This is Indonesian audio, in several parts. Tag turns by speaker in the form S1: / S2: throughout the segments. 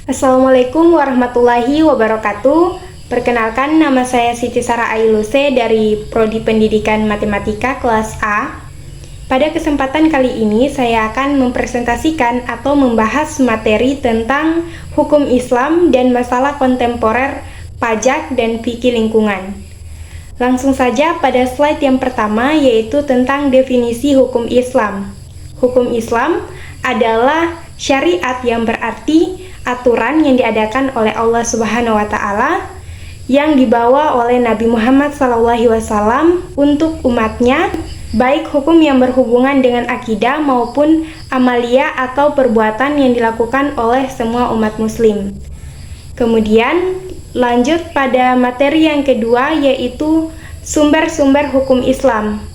S1: Assalamualaikum warahmatullahi wabarakatuh. Perkenalkan, nama saya Siti Sarah Ailuse dari Prodi Pendidikan Matematika kelas A. Pada kesempatan kali ini saya akan mempresentasikan atau membahas materi tentang hukum Islam dan masalah kontemporer, pajak, dan fikih lingkungan. Langsung saja pada slide yang pertama, yaitu tentang definisi hukum Islam. Hukum Islam adalah syariat yang berarti aturan yang diadakan oleh Allah Subhanahu wa Ta'ala yang dibawa oleh Nabi Muhammad SAW untuk umatnya, baik hukum yang berhubungan dengan akidah maupun amalia atau perbuatan yang dilakukan oleh semua umat muslim. Kemudian lanjut pada materi yang kedua, yaitu sumber-sumber hukum Islam.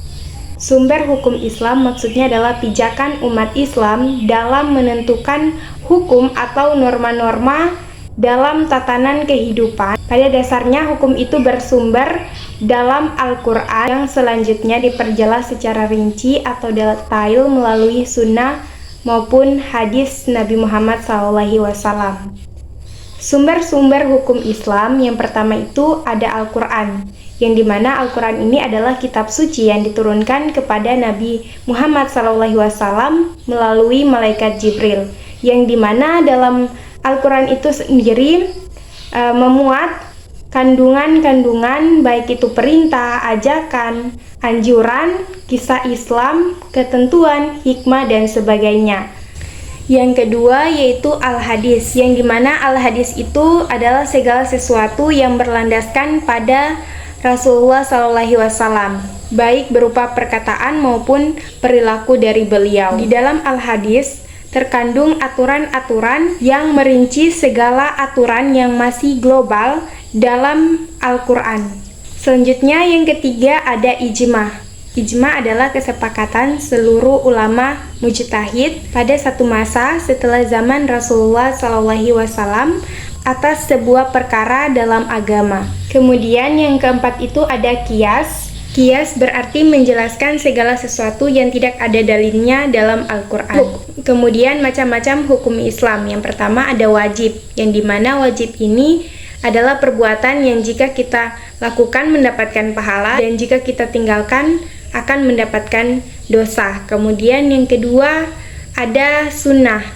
S1: Sumber hukum Islam maksudnya adalah pijakan umat Islam dalam menentukan hukum atau norma-norma dalam tatanan kehidupan. Pada dasarnya hukum itu bersumber dalam Al-Quran yang selanjutnya diperjelas secara rinci atau detail melalui sunnah maupun hadis Nabi Muhammad SAW. Sumber-sumber hukum Islam yang pertama itu ada Al-Quran, yang dimana Al-Quran ini adalah kitab suci yang diturunkan kepada Nabi Muhammad SAW melalui malaikat Jibril, yang dimana dalam Al-Quran itu sendiri memuat kandungan-kandungan baik itu perintah, ajakan, anjuran, kisah Islam, ketentuan, hikmah, dan sebagainya. Yang kedua yaitu al-hadis, yang dimana al-hadis itu adalah segala sesuatu yang berlandaskan pada Rasulullah SAW, baik berupa perkataan maupun perilaku dari beliau. Di dalam al-hadis terkandung aturan-aturan yang merinci segala aturan yang masih global dalam Al-Quran. Selanjutnya yang ketiga ada ijma. Ijma adalah kesepakatan seluruh ulama mujtahid pada satu masa setelah zaman Rasulullah SAW atas sebuah perkara dalam agama. Kemudian yang keempat itu ada qiyas. Qiyas berarti menjelaskan segala sesuatu yang tidak ada dalilnya dalam Al-Quran. Kemudian macam-macam hukum Islam. Yang pertama ada wajib, yang dimana wajib ini adalah perbuatan yang jika kita lakukan mendapatkan pahala dan jika kita tinggalkan akan mendapatkan dosa. Kemudian yang kedua ada sunnah.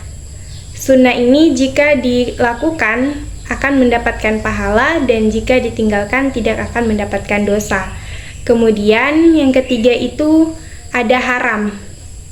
S1: Sunnah ini jika dilakukan akan mendapatkan pahala dan jika ditinggalkan tidak akan mendapatkan dosa. Kemudian yang ketiga itu ada haram.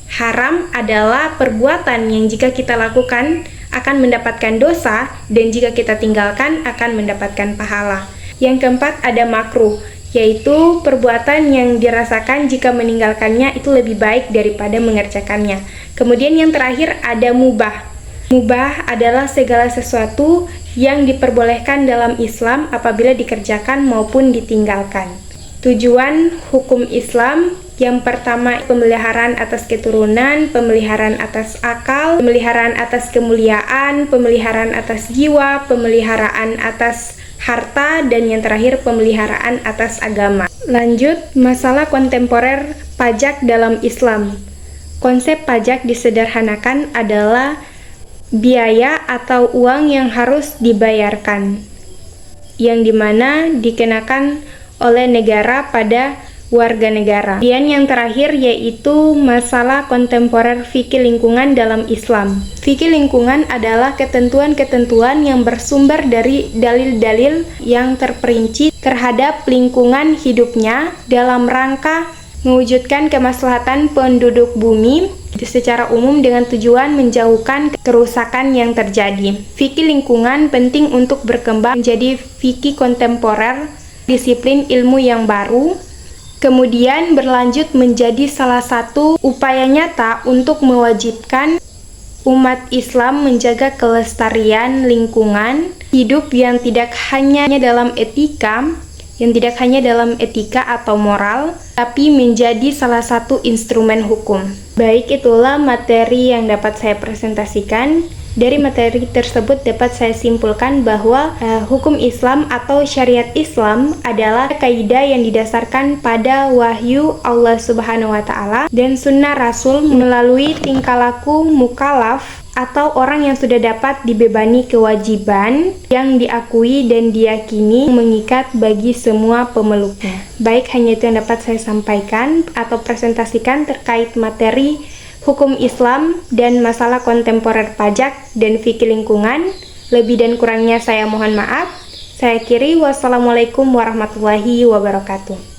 S1: Haram adalah perbuatan yang jika kita lakukan akan mendapatkan dosa dan jika kita tinggalkan akan mendapatkan pahala. Yang keempat ada makruh, yaitu perbuatan yang dirasakan jika meninggalkannya itu lebih baik daripada mengerjakannya. Kemudian yang terakhir ada mubah. Mubah adalah segala sesuatu yang diperbolehkan dalam Islam apabila dikerjakan maupun ditinggalkan. Tujuan hukum Islam yang pertama pemeliharaan atas keturunan, pemeliharaan atas akal, pemeliharaan atas kemuliaan, pemeliharaan atas jiwa, pemeliharaan atas harta, dan yang terakhir pemeliharaan atas agama. Lanjut, masalah kontemporer pajak dalam Islam. Konsep pajak disederhanakan adalah biaya atau uang yang harus dibayarkan, yang dimana dikenakan oleh negara pada warga negara. Kemudian yang terakhir yaitu masalah kontemporer fikih lingkungan dalam Islam. Fikih lingkungan adalah ketentuan-ketentuan yang bersumber dari dalil-dalil yang terperinci terhadap lingkungan hidupnya dalam rangka mewujudkan kemaslahatan penduduk bumi secara umum dengan tujuan menjauhkan kerusakan yang terjadi. Fikih lingkungan penting untuk berkembang menjadi fikih kontemporer, disiplin ilmu yang baru, kemudian berlanjut menjadi salah satu upaya nyata untuk mewajibkan umat Islam menjaga kelestarian lingkungan hidup yang tidak hanya dalam etika atau moral, tapi menjadi salah satu instrumen hukum. Baik, itulah materi yang dapat saya presentasikan. Dari materi tersebut dapat saya simpulkan bahwa hukum Islam atau syariat Islam adalah kaidah yang didasarkan pada wahyu Allah Subhanahu wa Ta'ala dan sunnah Rasul melalui tingkah laku mukallaf atau orang yang sudah dapat dibebani kewajiban yang diakui dan diyakini mengikat bagi semua pemeluknya. Baik, hanya itu yang dapat saya sampaikan atau presentasikan terkait materi hukum Islam dan masalah kontemporer pajak dan fikih lingkungan. Lebih dan kurangnya saya mohon maaf. Saya akhiri, wassalamualaikum warahmatullahi wabarakatuh.